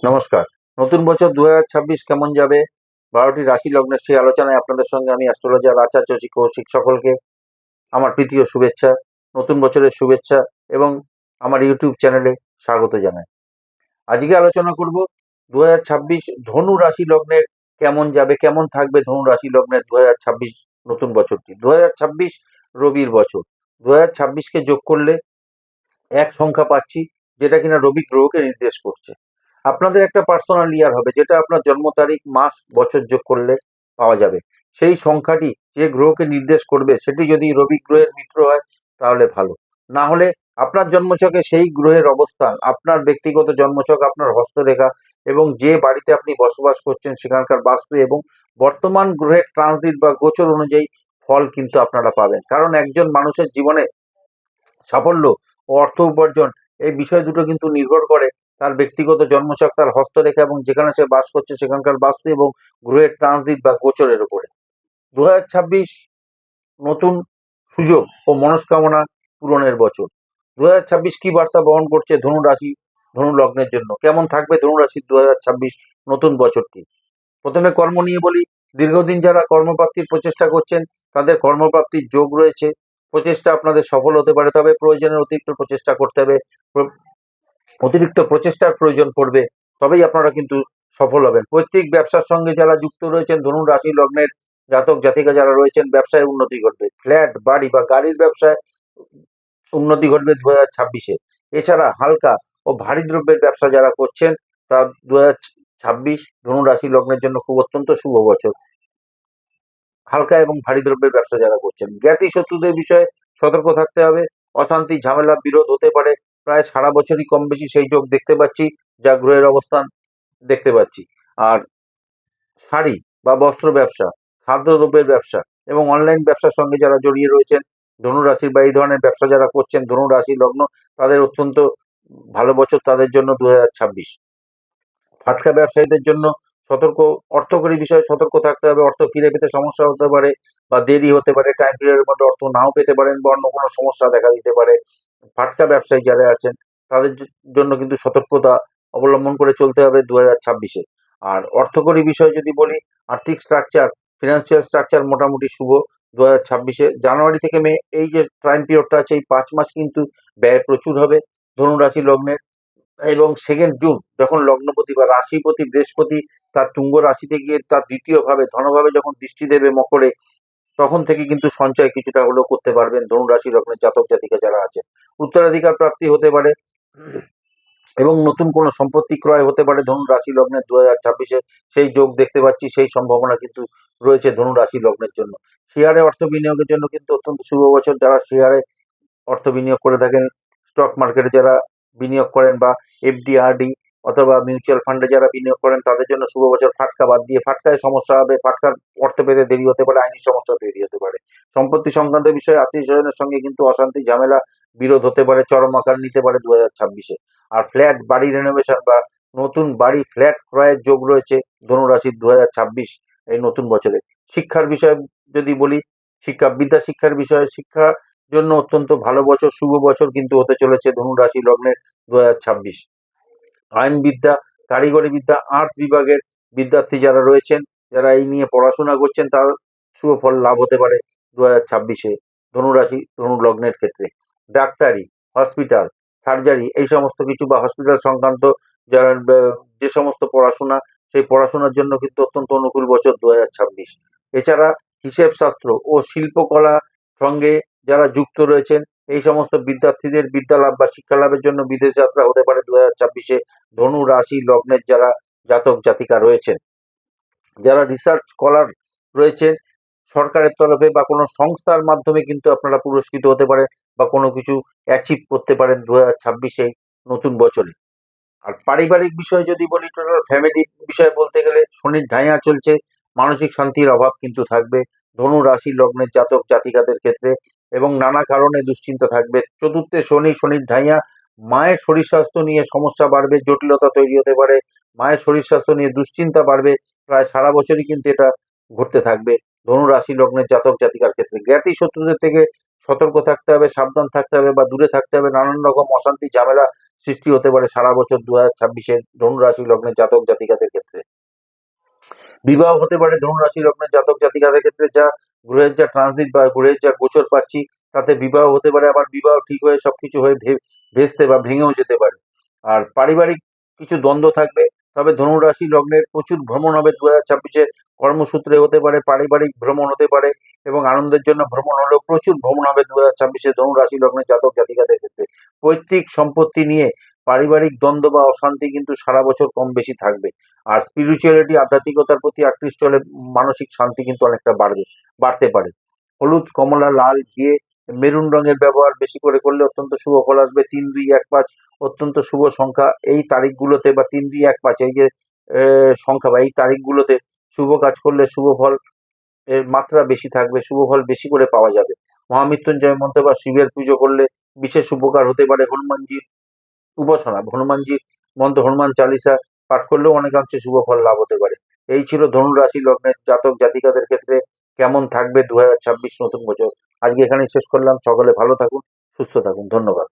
নমস্কার। নতুন বছর ২০২৬ কেমন যাবে? ১২টি রাশি লগ্নের সেই আলোচনায় আপনাদের সঙ্গে আমি অ্যাস্ট্রোলজার আচার্য শ্রী কৌশিক সকলকে আমার প্রীতীয় শুভেচ্ছা, নতুন বছরের শুভেচ্ছা এবং আমার ইউটিউব চ্যানেলে স্বাগত জানাই। আজকে আলোচনা করব ২০২৬ ধনু রাশি লগ্নের কেমন যাবে, কেমন থাকবে ধনু রাশি লগ্নের ২০২৬ নতুন বছরটি। ২০২৬ রবির বছর। ২০২৬কে যোগ করলে এক সংখ্যা পাচ্ছি যেটা কিনা রবি গ্রহকে নির্দেশ করছে। আপনাদের একটা পার্সোনাল ইয়ার হবে যেটা আপনার জন্ম তারিখ, মাস, বছর যোগ করলে পাওয়া যাবে। সেই সংখ্যাটি যে গ্রহকে নির্দেশ করবে সেটি যদি রবি গ্রহের মিত্র হয় তাহলে ভালো। না হলে আপনার জন্মছকে সেই গ্রহের অবস্থান, আপনার ব্যক্তিগত জন্মছক, আপনার হস্তরেখা এবং যে বাড়িতে আপনি বসবাস করছেন সেখানকার বাস্তু এবং বর্তমান গ্রহের ট্রানজিট বা গোচর অনুযায়ী ফল কিন্তু আপনারা পাবেন। কারণ একজন মানুষের জীবনে সাফল্য ও অর্থ উপার্জন এই বিষয় দুটো কিন্তু নির্ভর করে তার ব্যক্তিগত জন্মছক, তার হস্তরেখা এবং যেখানে সে বাস করছে সেখানকার বাস্তু এবং গ্রহের ট্রানজিট বা গোচরের উপরে। ২০২৬ নতুন সুযোগ ও মনস্কামনা পূরণের বছর। ২০২৬ কি বার্তা বহন করছে ধনু রাশি, ধনু লগ্নের জন্য? কেমন থাকবে ধনু রাশির ২০২৬ নতুন বছরটি? প্রথমে কর্ম নিয়ে বলি। দীর্ঘদিন যারা কর্মপ্রাপ্তির প্রচেষ্টা করছেন তাদের কর্মপ্রাপ্তির যোগ রয়েছে। প্রচেষ্টা আপনাদের সফল হতে পারে, তবে প্রয়োজনের অতিরিক্ত প্রচেষ্টা করতে হবে। অতিরিক্ত প্রচেষ্টার প্রয়োজন পড়বে, তবেই আপনারা কিন্তু সফল হবেন। পৈতৃক ব্যবসার সঙ্গে যারা যুক্ত রয়েছেন, ধনু রাশি লগ্নের জাতক জাতিকা যারা রয়েছেন, ব্যবসায় উন্নতি ঘটবে। ফ্ল্যাট, বাড়ি বা গাড়ির ব্যবসায় উন্নতি ঘটবে ২০২৬-এ। এছাড়া হালকা ও ভারী দ্রব্যের ব্যবসা যারা করছেন তা ২০২৬ ধনু রাশি লগ্নের জন্য খুব অত্যন্ত শুভ বছর। হালকা এবং ভারী দ্রব্যের ব্যবসা যারা করছেন, জ্ঞাতি শত্রুদের বিষয়ে সতর্ক থাকতে হবে। অশান্তি, ঝামেলা, বিরোধ হতে পারে। প্রায় সারা বছরই কম বেশি সেই যোগ দেখতে পাচ্ছি, যা গ্রহের অবস্থান দেখতে পাচ্ছি। আর শাড়ি বা বস্ত্র ব্যবসা, খাদ্যদ্রব্যের ব্যবসা এবং অনলাইন ব্যবসার সঙ্গে যারা জড়িয়ে রয়েছেন, ধনু রাশির বা এই ধরনের ব্যবসা যারা করছেন ধনু রাশি লগ্ন, তাদের অত্যন্ত ভালো বছর তাদের জন্য ২০২৬। ফাটকা ব্যবসায়ীদের জন্য সতর্ক, অর্থকরী বিষয়ে সতর্ক থাকতে হবে। অর্থ ফিরে পেতে সমস্যা হতে পারে বা দেরি হতে পারে, টাইম পিরিয়ডের মধ্যে অর্থ নাও পেতে পারেন বা অন্য কোনো সমস্যা দেখা দিতে পারে। ফাটকা ব্যবসায়ী যারা আছেন তাদের জন্য কিন্তু সতর্কতা অবলম্বন করে চলতে হবে ২০২৬-এ। আর অর্থকরী বিষয় যদি বলি, আর্থিক স্ট্রাকচার, ফিনান্সিয়াল স্ট্রাকচার মোটামুটি শুভ ২০২৬-এ। জানুয়ারি থেকে মে এই যে টাইম পিরিয়ডটা আছে, এই ৫ মাস কিন্তু ব্যয় প্রচুর হবে ধনু রাশি লগ্নের। এবং 2 জুন যখন লগ্নপতি বা রাশিপতি বৃহস্পতি তার তুঙ্গ রাশিতে গিয়ে তার দ্বিতীয় ভাবে ধনভাবে যখন দৃষ্টি দেবে মকরে, তখন থেকে কিন্তু সঞ্চয় কিছুটা হলেও করতে পারবেন ধনু রাশি লগ্নের জাতক জাতিকা যারা আছে। উত্তরাধিকার প্রাপ্তি হতে পারে এবং নতুন কোনো সম্পত্তি ক্রয় হতে পারে ধনু রাশি লগ্নের ২০২৬-এ। সেই যোগ দেখতে পাচ্ছি, সেই সম্ভাবনা কিন্তু রয়েছে ধনু রাশি লগ্নের জন্য। শেয়ারে অর্থ বিনিয়োগের জন্য কিন্তু অত্যন্ত শুভ বছর। যারা শেয়ারে অর্থ বিনিয়োগ করে থাকেন, স্টক মার্কেটে যারা বিনিয়োগ করেন বা এফডি, আরডি অথবা মিউচুয়াল ফান্ডে যারা বিনিয়োগ করেন তাদের জন্য শুভ বছর। ফাটকা বাদ দিয়ে, ফাটকায় সমস্যা হবে, ফাটকার অর্থ পেতে দেরি হতে পারে, আইনি সমস্যা তৈরি হতে পারে। সম্পত্তি সংক্রান্ত বিষয়ে আত্মীয় স্বজনের সঙ্গে কিন্তু অশান্তি, ঝামেলা, বিরোধ হতে পারে, চরম আকার নিতে পারে ২০২৬-এ। আর ফ্ল্যাট, বাড়ি রেনোভেশন বা নতুন বাড়ি, ফ্ল্যাট ক্রয়ের যোগ রয়েছে ধনু রাশির ২০২৬ এই নতুন বছরে। শিক্ষার বিষয়ে যদি বলি, শিক্ষা, বিদ্যা শিক্ষার বিষয়ে, শিক্ষা জন্য অত্যন্ত ভালো বছর, শুভ বছর কিন্তু হতে চলেছে ধনু রাশি লগ্নের ২০২৬। আইন বিদ্যা, কারিগরি বিদ্যা, আর্টস বিভাগের বিদ্যার্থী যারা রয়েছেন, যারা এই নিয়ে পড়াশোনা করছেন, তার শুভ ফল লাভ হতে পারে ২০২৬-এ ধনু রাশি, ধনু লগ্নের ক্ষেত্রে। ডাক্তারি, হসপিটাল, সার্জারি এই সমস্ত কিছু বা হসপিটাল সংক্রান্ত যারা যে সমস্ত পড়াশোনা, সেই পড়াশোনার জন্য কিন্তু অত্যন্ত অনুকূল বছর ২০২৬। এছাড়া হিসেব শাস্ত্র ও শিল্পকলা সঙ্গে যারা যুক্ত রয়েছেন, এই সমস্ত বিদ্যার্থীদের বিদ্যা লাভ বা শিক্ষা লাভের জন্য বিদেশ যাত্রা হতে পারে ২০২৬-এ ধনু রাশি লগ্নের যারা জাতক জাতিকা রয়েছেন। যারা রিসার্চ স্কলার রয়েছেন, সরকারের তরফে বা কোনো সংস্থার মাধ্যমে কিন্তু আপনারা পুরস্কৃত হতে পারেন বা কোনো কিছু অ্যাচিভ করতে পারেন ২০২৬ নতুন বছরে। আর পারিবারিক বিষয় যদি বলি, টোটাল ফ্যামিলি বিষয় বলতে গেলে শনির ঢাইয়া চলছে, মানসিক শান্তির অভাব কিন্তু থাকবে ধনু রাশি লগ্নের জাতক জাতিকাদের ক্ষেত্রে এবং নানা কারণে দুশ্চিন্তা থাকবে। চতুর্থে শনি, শনির ঢাইয়া, মায়ের শরীর স্বাস্থ্য নিয়ে সমস্যা বাড়বে, জটিলতা তৈরি হতে পারে, মায়ের শরীর স্বাস্থ্য নিয়ে দুশ্চিন্তা বাড়বে। প্রায় সারা বছরই কিন্তু এটা ঘটতে থাকবে ধনু রাশি লগ্নের জাতক জাতিকার ক্ষেত্রে। জ্ঞাতি শত্রুদের থেকে সতর্ক থাকতে হবে, সাবধান থাকতে হবে বা দূরে থাকতে হবে। নানান রকম অশান্তি, ঝামেলা সৃষ্টি হতে পারে সারা বছর 2026-এ ধনুরাশি লগ্নের জাতক জাতিকাদের ক্ষেত্রে। বিবাহ হতে পারে ধনুরাশি লগ্নের জাতক জাতিকাদের ক্ষেত্রে, যা গ্রহের যা ট্রানজিট বা গ্রহের যা গোচর পাচ্ছি তাতে বিবাহ হতে পারে, আবার বিবাহ ঠিক হয়ে সবকিছু হয়ে ভেস্তে বা ভেঙেও যেতে পারে। আর পারিবারিক কিছু দ্বন্দ্ব থাকবে, তবে ধনুরাশি লগ্নের প্রচুর ভ্রমণ হবে 2026-এ, কর্মসূত্রে হতে পারে, পারিবারিক ভ্রমণ হতে পারে, এবং আনন্দের জন্য ভ্রমণ হলেও প্রচুর ভ্রমণ হবে 2026-এ ধনুরাশি লগ্নের জাতক জাতিকাদের ক্ষেত্রে। পৈতৃক সম্পত্তি নিয়ে পারিবারিক দ্বন্দ্ব বা অশান্তি কিন্তু সারা বছর কম বেশি থাকবে। আর স্পিরিচুয়ালিটি, আধ্যাত্মিকতার প্রতি আকৃষ্ট হলে মানসিক শান্তি কিন্তু অনেকটা বাড়তে পারে। হলুদ, কমলা, লাল, ঘিয়ে, মেরুন রঙের ব্যবহার বেশি করে করলে অত্যন্ত শুভ ফল আসবে। 3, 2, 1, 5 অত্যন্ত শুভ সংখ্যা। এই তারিখগুলোতে বা 3, 2, 1, 5 এই যে সংখ্যা বা এই তারিখগুলোতে শুভ কাজ করলে শুভ ফল এর মাত্রা বেশি থাকবে, শুভ ফল বেশি করে পাওয়া যাবে। মহামৃত্যুঞ্জয় মন্ত্র বা শিবের পুজো করলে বিশেষ উপকার হতে পারে। হনুমানজির উপাসনা, হনুমানজির মন্ত্র, হনুমান চালিসা পাঠ করলেও অনেকাংশে শুভ ফল লাভ হতে পারে। এই ছিল ধনুরাশি লগ্নের জাতক জাতিকাদের ক্ষেত্রে কেমন থাকবে 2026 নতুন বছর। আজকে এখানেই শেষ করলাম। সকলে ভালো থাকুন, সুস্থ থাকুন। ধন্যবাদ।